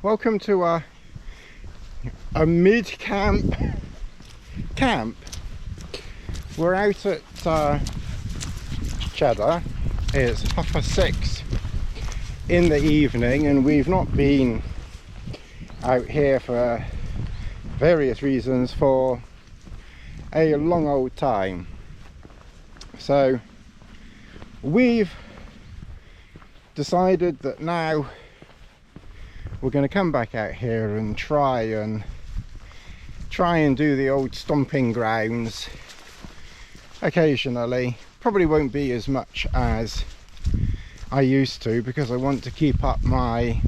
welcome to a mid-camp camp. We're out at Cheddar. It's 6:30 in the evening, and we've not been out here for various reasons for a long old time. So we've decided that now we're going to come back out here and try and do the old stomping grounds occasionally. Probably won't be as much as I used to, because I want to keep up my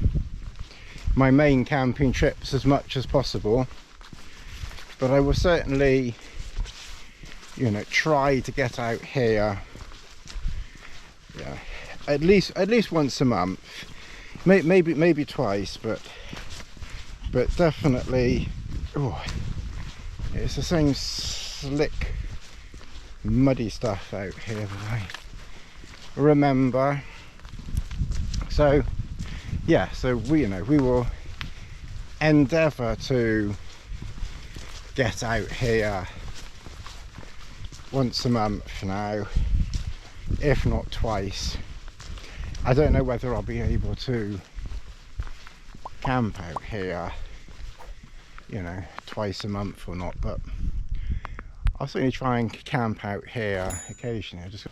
main camping trips as much as possible, but I will certainly, you know, try to get out here, yeah, at least once a month. Maybe twice, but definitely. Oh, it's the same slick, muddy stuff out here that I remember. So yeah, so we will endeavour to get out here once a month now, if not twice. I don't know whether I'll be able to camp out here, you know, twice a month or not, but I'll certainly try and camp out here occasionally. It's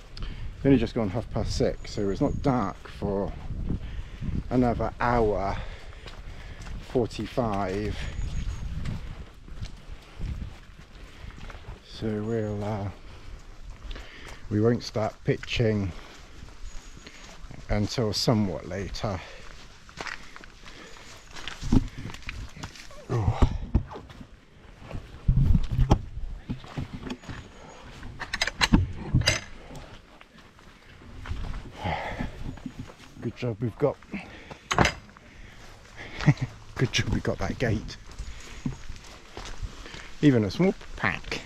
only just gone 6:30, so it's not dark for another hour 45. So we won't start pitching until somewhat later. Oh. Good job we've got good job we got that gate. Even a small pack,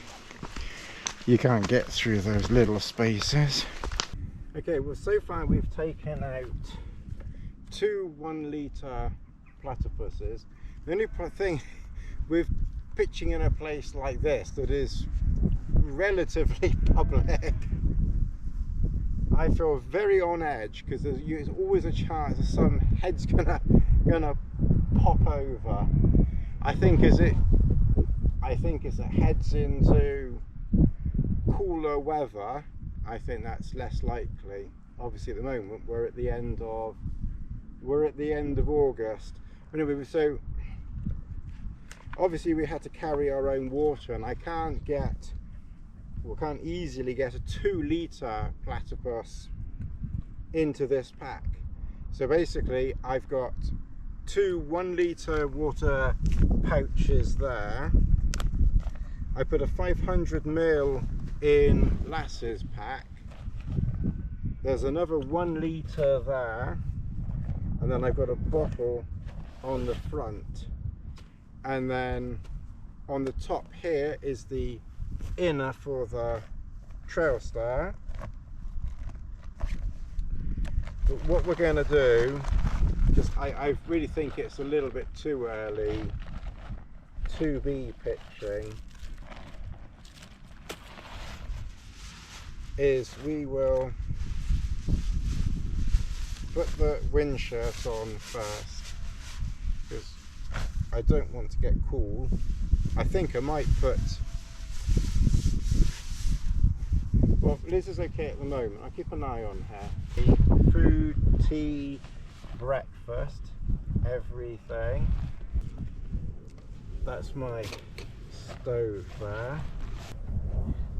you can't get through those little spaces. Okay, well, so far we've taken out 2 1-litre platypuses. The only thing with pitching in a place like this that is relatively public, I feel very on edge, because there's always a chance that some head's gonna pop over. I think as it heads into cooler weather, I think that's less likely. Obviously at the moment we're at the end of August. Anyway, so obviously we had to carry our own water, and I can't easily get a 2-litre platypus into this pack. So basically I've got 2 1-litre water pouches there. I put a 500ml in Lass's pack. There's another 1 litre there, and then I've got a bottle on the front, and then on the top here is the inner for the Trailstar. But what we're going to do, because I really think it's a little bit too early to be pitching, is we will put the wind shirt on first, because I don't want to get cool. I think I might put, well, Liz is okay at the moment. I'll keep an eye on her. Food, tea, breakfast, everything. That's my stove there.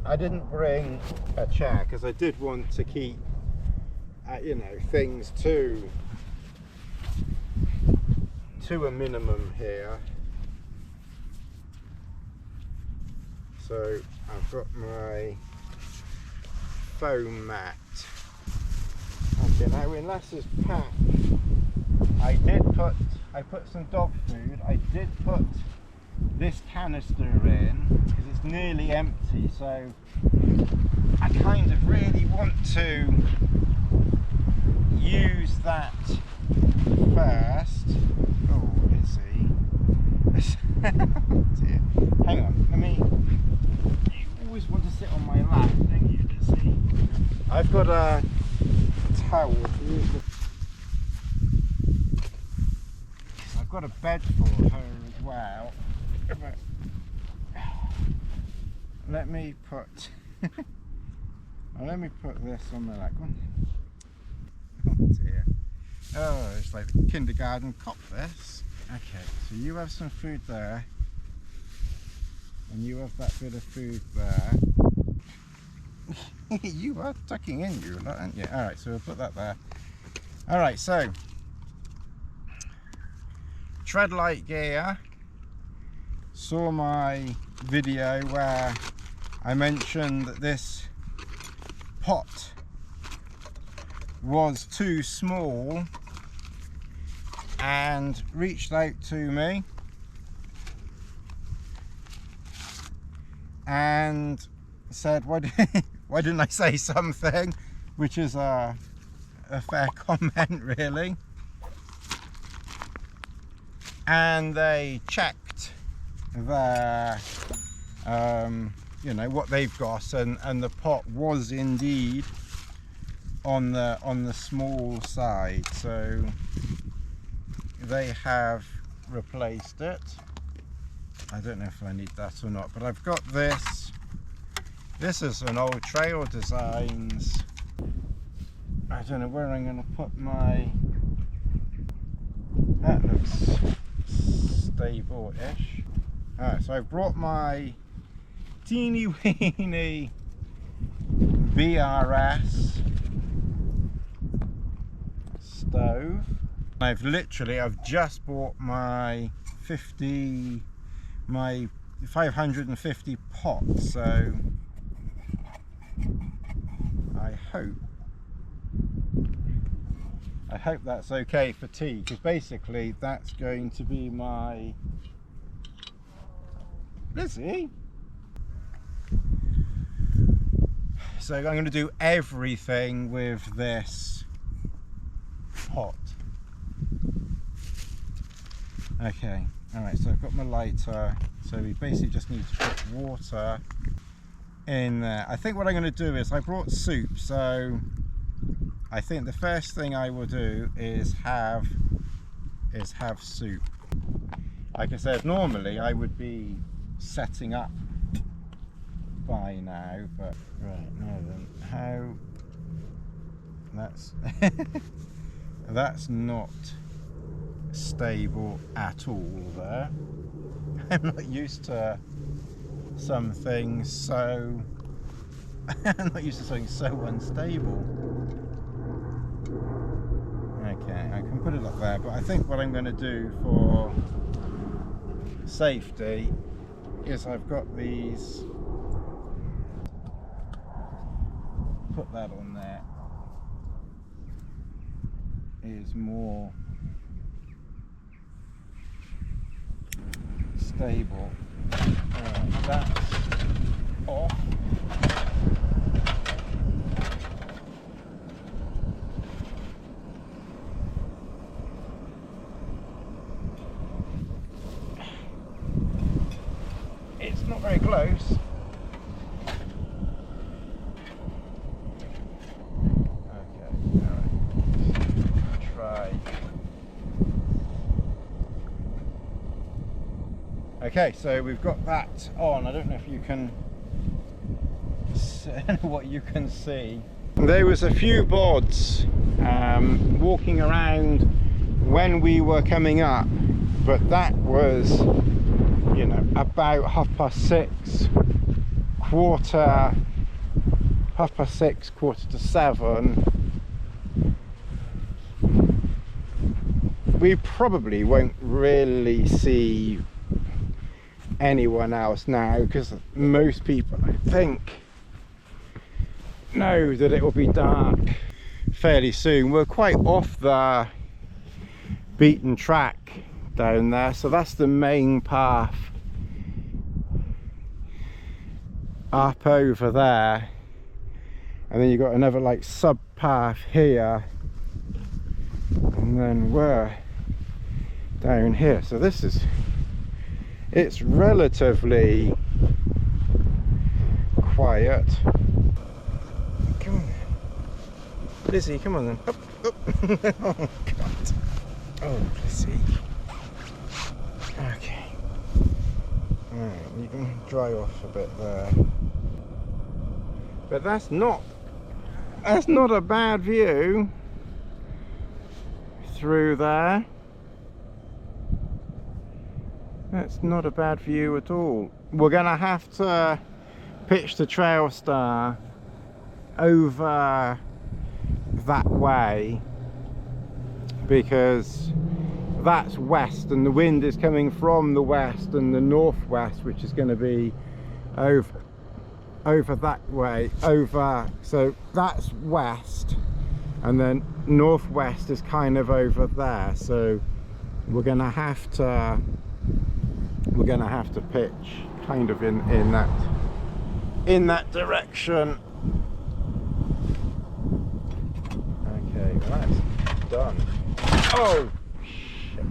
I didn't bring a chair because I did want to keep, you know, things to a minimum here. So I've got my foam mat. Okay, now in Lass's pack, I put some dog food. I did put this canister in because it's nearly empty, so I kind of really want to use that first. Oh, it's Dear. Hang on, let me. You always want to sit on my lap, don't you, Lizzie? I've got a towel. I've got a bed for her as well. Let me put. Let me put this on my lap. Oh dear. Oh, it's like the kindergarten cop, this. Okay, so you have some food there, and you have that bit of food there. You are tucking in, you lot, aren't you? Alright, so we'll put that there. Alright, so Treadlight Gear saw my video where I mentioned that this pot was too small and reached out to me and said, why didn't I say something, which is a fair comment really. And they checked their you know, what they've got, and the pot was indeed on the small side, so they have replaced it. I don't know if I need that or not, but I've got this. This is an old Trail Designs. I don't know where I'm going to put my. That looks stable-ish. Alright, so I've brought my teeny weeny BRS stove. I've just bought my 550 pot, so I hope that's okay for tea, because basically that's going to be my Lizzie. So I'm going to do everything with this pot. Okay, alright, so I've got my lighter, so we basically just need to put water in there. I think what I'm going to do is, I brought soup, so I think the first thing I will do is have soup. Like I said, normally I would be setting up by now, but right now then, how that's not stable at all there. I'm not used to some things so I'm not used to something so unstable. Okay, I can put it up there, but I think what I'm going to do for safety is I've got these, put that on there, is more stable. That's off. It's not very close. Okay, alright. Try. Okay, so we've got that on. I don't know if you can what you can see. There was a few bods walking around when we were coming up, but that was, you know, about 6:30, 6:45, 6:45. We probably won't really see anyone else now, because most people, I think, know that it will be dark fairly soon. We're quite off the beaten track down there, so that's the main path up over there, and then you've got another like sub path here, and then we're down here. So this is it's relatively quiet. Come on then. Lizzie, come on then. Up, up. Oh God. Oh, Lizzie. Okay. Alright, you can dry off a bit there. But that's not a bad view through there. That's not a bad view at all. We're gonna have to pitch the Trailstar over that way because that's west and the wind is coming from the west and the northwest, which is going to be over that way, so that's west and then northwest is kind of over there, so we're gonna have to pitch kind of in that direction. Okay, well, that's done. Oh shit.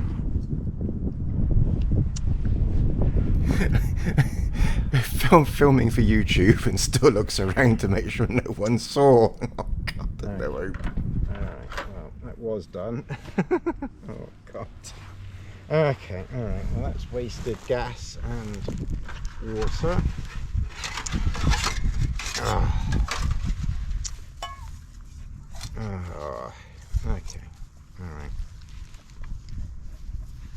Filming for YouTube and still looks around to make sure no one saw. Oh God, there's no hope. Alright, well, that was done. Oh God. Okay, alright, well that's wasted gas and water. Okay, alright.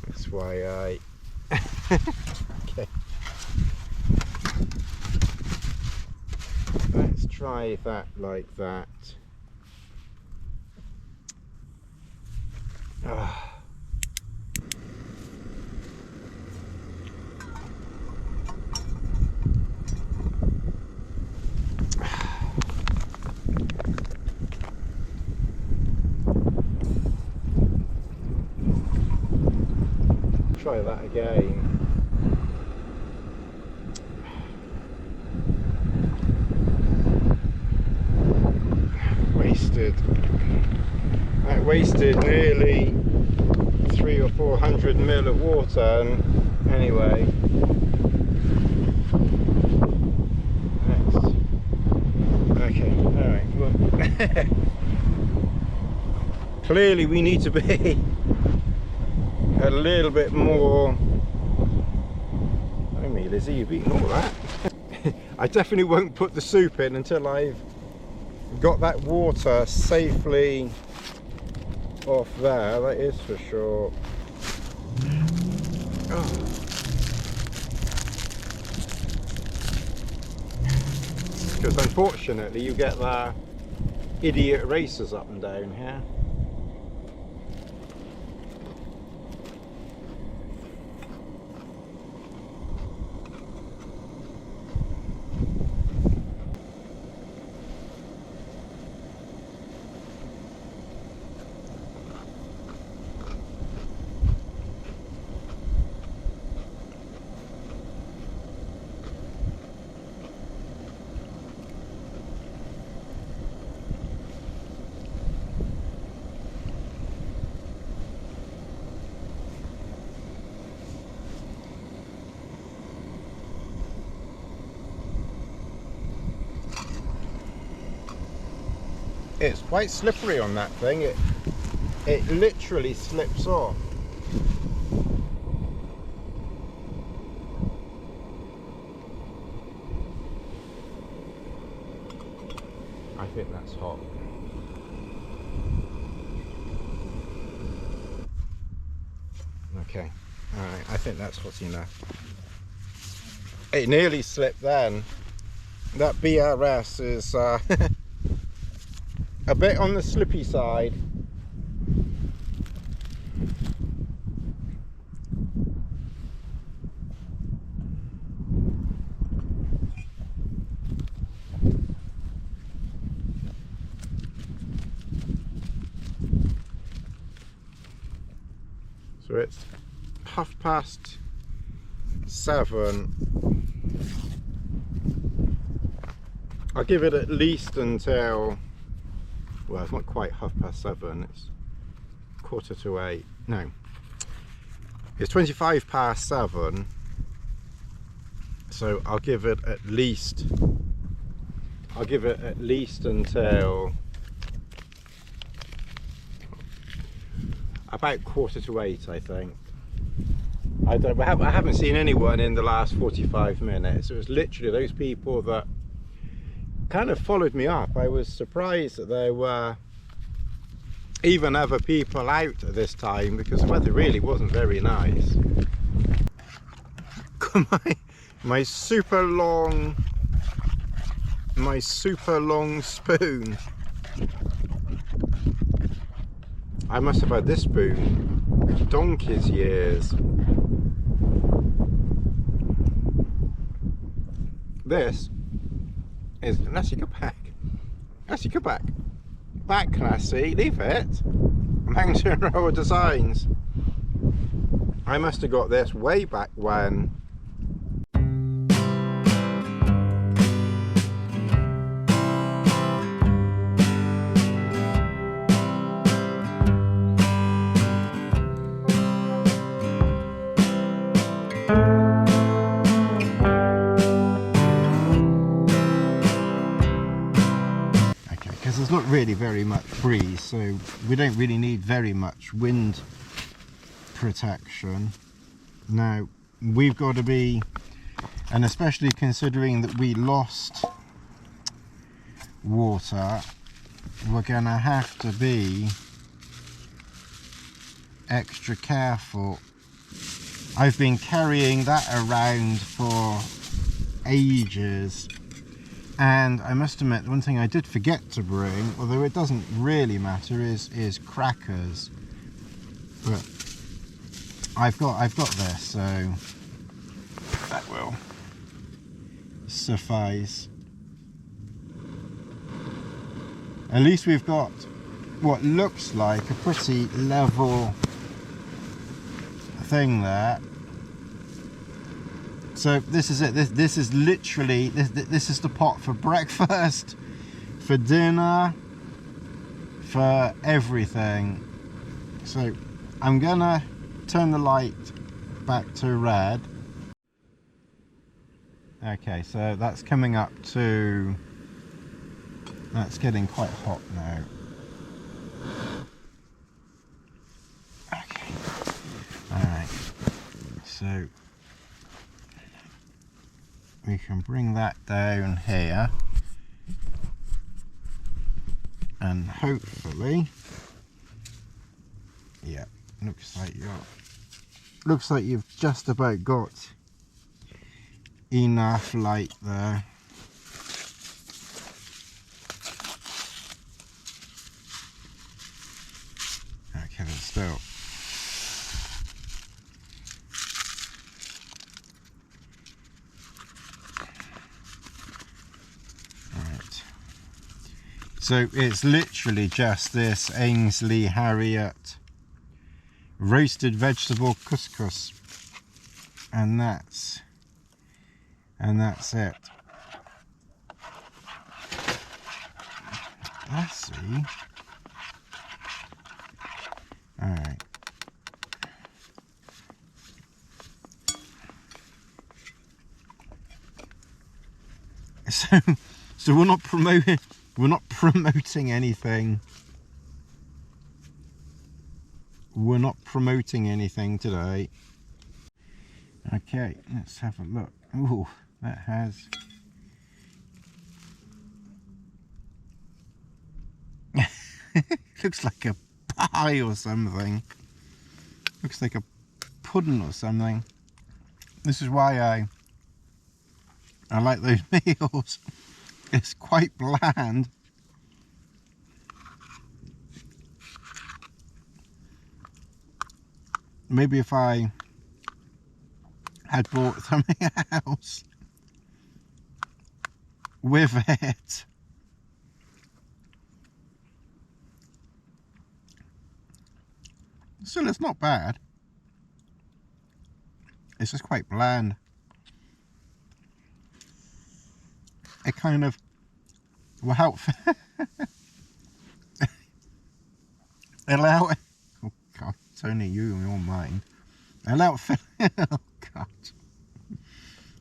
That's why I... Okay. Let's try that like that. Try that again. That wasted nearly 300 or 400 ml of water, and anyway, next. Okay, alright, well, clearly we need to be a little bit more. Oh me, Lizzie, you've eaten all that. I definitely won't put the soup in until I've got that water safely off there, that is for sure. Because unfortunately you get the idiot racers up and down here. It's quite slippery on that thing. It literally slips off. I think that's hot. Okay, alright, I think that's hot enough. It nearly slipped then. That BRS is a bit on the slippy side. So it's 7:30. I'll give it at least until, well, it's not quite 7:30, it's 7:45. No, it's 7:25. So I'll give it at least until about 7:45, I think. I haven't seen anyone in the last 45 minutes. It was literally those people that kind of followed me up. I was surprised that there were even other people out at this time, because the weather really wasn't very nice. my super long spoon. I must have had this spoon donkey's years. This is Lassie, go back. Lassie, go back. Back, Lassie, leave it. Mountain Rower Designs. I must have got this way back when. There's not really very much breeze, so we don't really need very much wind protection. Now we've got to be, and especially considering that we lost water, we're gonna have to be extra careful. I've been carrying that around for ages. And I must admit, one thing I did forget to bring, although it doesn't really matter, is crackers. But I've got this, so that will suffice. At least we've got what looks like a pretty level thing there. So this is it. This is literally this is the pot for breakfast, for dinner, for everything. So I'm gonna turn the light back to red. Okay, so that's coming up to, that's getting quite hot now. Okay, all right, so we can bring that down here, and hopefully, yeah, looks like you've just about got enough light there. Okay, but still. So it's literally just this Ainsley Harriet roasted vegetable couscous, and that's it. Let's see. All right. So we're not promoting anything. We're not promoting anything today. Okay, let's have a look. Ooh, that has looks like a pie or something. Looks like a pudding or something. This is why I like those meals. It's quite bland. Maybe if I had bought something else with it. Still, it's not bad. It's just quite bland. It kind of will help. It'll help. Oh God, it's only you in your mind. It'll help. Oh God.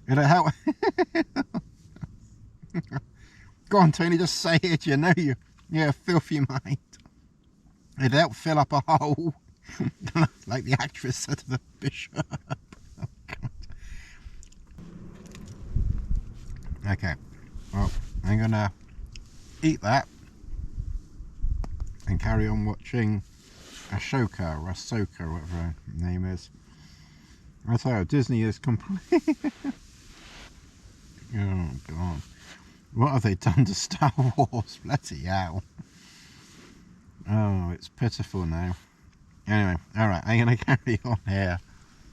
It'll help. Go on, Tony, just say it. You know you're a filthy mind. It'll help fill up a hole. Like the actress said to the bishop. Oh, God. Okay, well, I'm gonna eat that and carry on watching Ashoka or Ahsoka or whatever her name is. I tell you, Disney is complete. Oh God, what have they done to Star Wars? Bloody hell. Oh, it's pitiful now. Anyway, alright, I'm gonna carry on here.